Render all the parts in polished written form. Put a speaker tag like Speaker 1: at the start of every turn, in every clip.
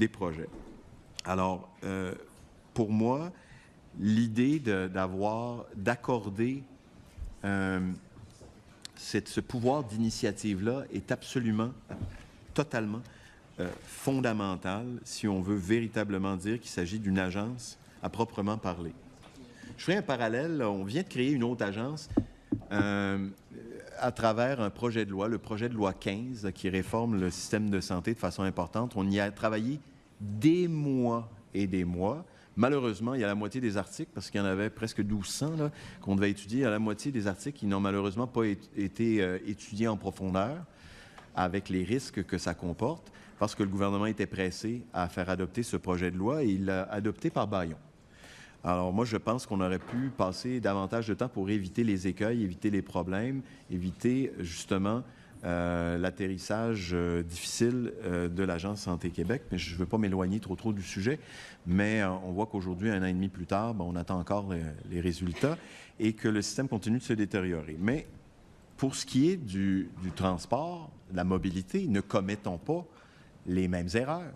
Speaker 1: des projets. Alors, pour moi, l'idée d'accorder ce pouvoir d'initiative-là est absolument, totalement fondamental si on veut véritablement dire qu'il s'agit d'une agence à proprement parler. Je ferai un parallèle. Là, on vient de créer une autre agence à travers un projet de loi, le projet de loi 15, là, qui réforme le système de santé de façon importante. On y a travaillé des mois et des mois. Malheureusement, il y a la moitié des articles, parce qu'il y en avait presque 1200 là, qu'on devait étudier. Il y a la moitié des articles qui n'ont malheureusement pas été étudiés en profondeur, avec les risques que ça comporte, parce que le gouvernement était pressé à faire adopter ce projet de loi et il l'a adopté par bâillon. Alors moi, je pense qu'on aurait pu passer davantage de temps pour éviter les écueils, éviter les problèmes, éviter justement l'atterrissage difficile de l'Agence Santé Québec. Mais je ne veux pas m'éloigner trop du sujet, mais on voit qu'aujourd'hui, 1 an et demi plus tard, on attend encore les résultats et que le système continue de se détériorer. Mais pour ce qui est du transport, de la mobilité, ne commettons pas les mêmes erreurs.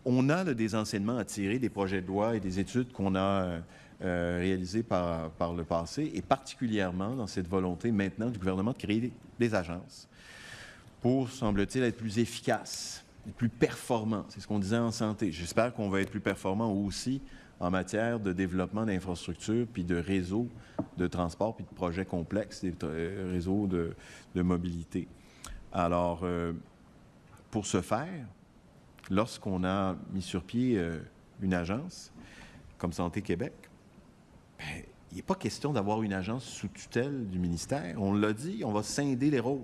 Speaker 1: On a des enseignements à tirer des projets de loi et des études qu'on a réalisées par le passé, et particulièrement dans cette volonté maintenant du gouvernement de créer des agences pour, semble-t-il, être plus efficaces, plus performants. C'est ce qu'on disait en santé. J'espère qu'on va être plus performants aussi en matière de développement d'infrastructures, puis de réseaux de transport, puis de projets complexes, des réseaux de mobilité. Alors, pour ce faire, lorsqu'on a mis sur pied une agence comme Santé Québec, bien, il n'est pas question d'avoir une agence sous tutelle du ministère. On l'a dit, on va scinder les rôles.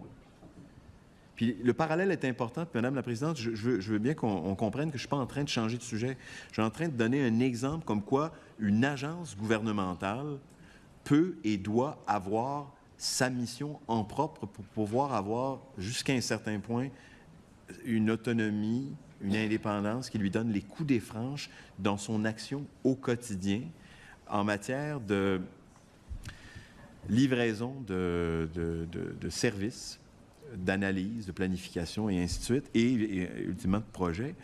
Speaker 1: Puis le parallèle est important. Puis, Madame la Présidente, je veux bien qu'on comprenne que je ne suis pas en train de changer de sujet. Je suis en train de donner un exemple comme quoi une agence gouvernementale peut et doit avoir sa mission en propre pour pouvoir avoir, jusqu'à un certain point, une autonomie, une indépendance qui lui donne les coups des franches dans son action au quotidien en matière de livraison de services, d'analyse, de planification et ainsi de suite, et ultimement de projets.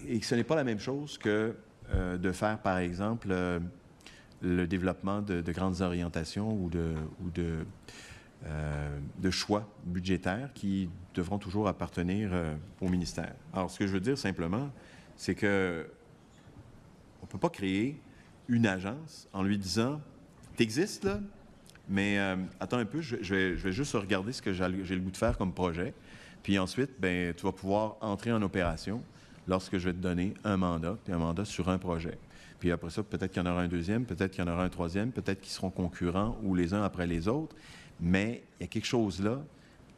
Speaker 1: Et que ce n'est pas la même chose que de faire, par exemple, le développement de grandes orientations ou de choix budgétaires qui devront toujours appartenir au ministère. Alors, ce que je veux dire simplement, c'est que on ne peut pas créer une agence en lui disant « T'existes, là, mais attends un peu, je vais juste regarder ce que j'ai le goût de faire comme projet, puis ensuite, ben, tu vas pouvoir entrer en opération lorsque je vais te donner un mandat, puis un mandat sur un projet. Puis après ça, peut-être qu'il y en aura un deuxième, peut-être qu'il y en aura un troisième, peut-être qu'ils seront concurrents ou les uns après les autres. Mais il y a quelque chose là,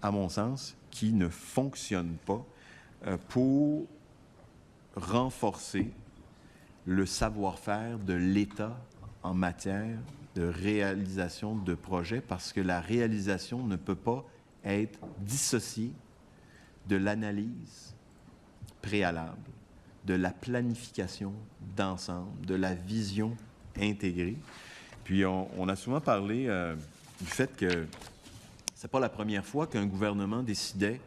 Speaker 1: à mon sens, qui ne fonctionne pas pour renforcer le savoir-faire de l'État en matière de réalisation de projets, parce que la réalisation ne peut pas être dissociée de l'analyse préalable, de la planification d'ensemble, de la vision intégrée. Puis on a souvent parlé du fait que c'est pas la première fois qu'un gouvernement décidait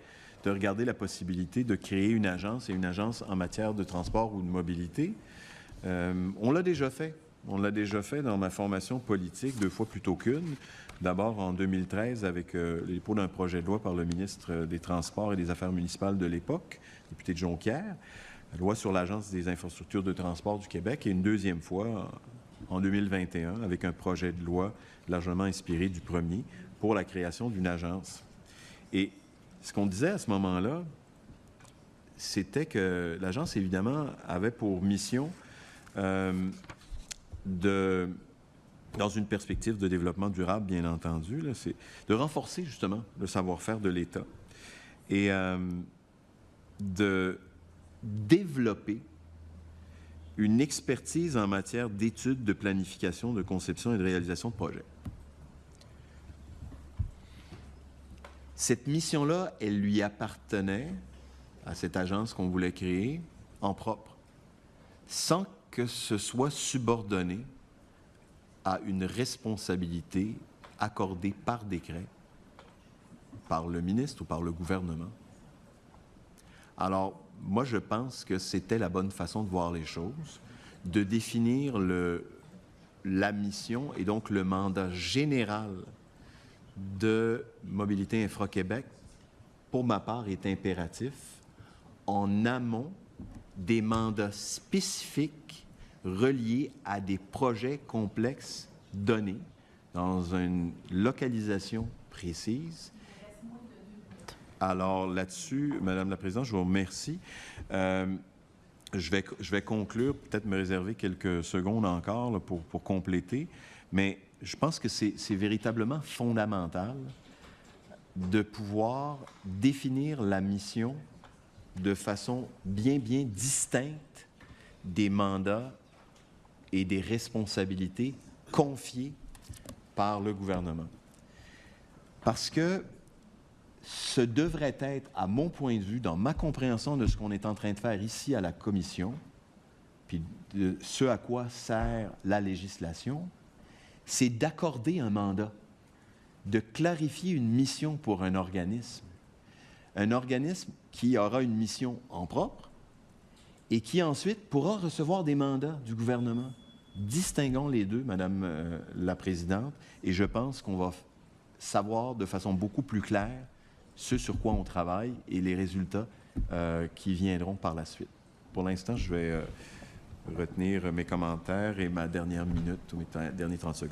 Speaker 1: de regarder la possibilité de créer une agence, et une agence en matière de transport ou de mobilité. On l'a déjà fait. On l'a déjà fait dans ma formation politique 2 fois plutôt qu'une. D'abord en 2013 avec le dépôt d'un projet de loi par le ministre des Transports et des Affaires municipales de l'époque, député de Jonquière, la loi sur l'Agence des infrastructures de transport du Québec, et une deuxième fois en 2021 avec un projet de loi largement inspiré du premier pour la création d'une agence. Et ce qu'on disait à ce moment-là, c'était que l'agence, évidemment, avait pour mission dans une perspective de développement durable, bien entendu, là, c'est de renforcer justement le savoir-faire de l'État et de développer une expertise en matière d'études, de planification, de conception et de réalisation de projets. Cette mission-là, elle lui appartenait à cette agence qu'on voulait créer en propre, sans que ce soit subordonné à une responsabilité accordée par décret, par le ministre ou par le gouvernement. Alors, moi, je pense que c'était la bonne façon de voir les choses, de définir la mission et donc le mandat général de Mobilité Infra-Québec, pour ma part, est impératif en amont des mandats spécifiques reliés à des projets complexes donnés dans une localisation précise. Alors là-dessus, Madame la Présidente, je vous remercie. Je vais conclure, peut-être me réserver quelques secondes encore là, pour compléter, mais je pense que c'est véritablement fondamental de pouvoir définir la mission de façon bien distincte des mandats et des responsabilités confiées par le gouvernement. Parce que ce devrait être, à mon point de vue, dans ma compréhension de ce qu'on est en train de faire ici à la Commission, puis de ce à quoi sert la législation, c'est d'accorder un mandat, de clarifier une mission pour un organisme qui aura une mission en propre et qui ensuite pourra recevoir des mandats du gouvernement. Distinguons les deux, Madame la Présidente, et je pense qu'on va savoir de façon beaucoup plus claire ce sur quoi on travaille et les résultats qui viendront par la suite. Pour l'instant, je vais retenir mes commentaires et ma dernière minute ou mes derniers 30 secondes.